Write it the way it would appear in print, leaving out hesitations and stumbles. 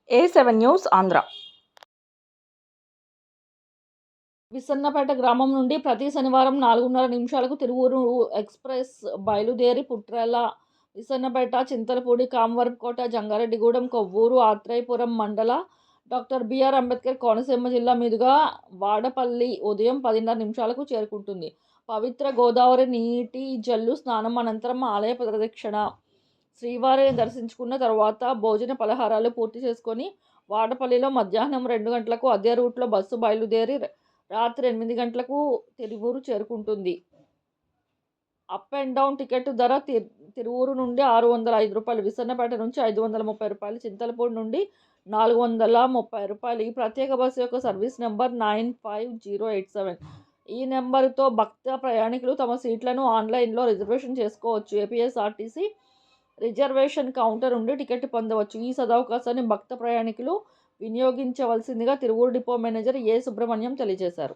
A7 news Andhra. Visannapeta గ్రామం నుండి ప్రతి శనివారం 4:30 నిమిషాలకు తిరువూరు ఎక్స్‌ప్రెస్ బయలుదేరి పుట్రేల, విసన్నపేట, చింతలపూడి, కామవరపుకోట, జంగారెడ్డిగూడెం, కొవ్వూరు, ఆత్రేయపురం మండల డాక్టర్ బిఆర్ అంబేద్కర్ కోనసీమ జిల్లా మీదుగా వాడపల్లి ఉదయం 10:30 నిమిషాలకు చేరుకుంటుంది. పవిత్ర గోదావరి నీటి జల్లు స్నానం అనంతరం ఆలయ ప్రదక్షిణ, శ్రీవారిని దర్శించుకున్న తర్వాత భోజన పలహారాలు పూర్తి చేసుకొని వాడపల్లిలో మధ్యాహ్నం 2 గంటలకు అదే రూట్లో బస్సు బయలుదేరి రాత్రి 8 గంటలకు తిరువూరు చేరుకుంటుంది. అప్ అండ్ డౌన్ టికెట్ ధర తిరువూరు నుండి రూ. 605, విసన్నపేట నుంచి రూ. 530, చింతలపూడి నుండి రూ. 430. ఈ ప్రత్యేక బస్సు యొక్క సర్వీస్ నెంబర్ 95087. ఈ నెంబరుతో భక్త ప్రయాణికులు తమ సీట్లను ఆన్లైన్లో రిజర్వేషన్ చేసుకోవచ్చు. ఏపీఎస్ఆర్టీసీ రిజర్వేషన్ కౌంటర్ నుండి టికెట్ పొందవచ్చు. ఈ సదవకాశాన్ని భక్త ప్రయాణికులు వినియోగించవలసిందిగా తిరువూరు డిపో మేనేజర్ ఏ. సుబ్రహ్మణ్యం తెలియజేశారు.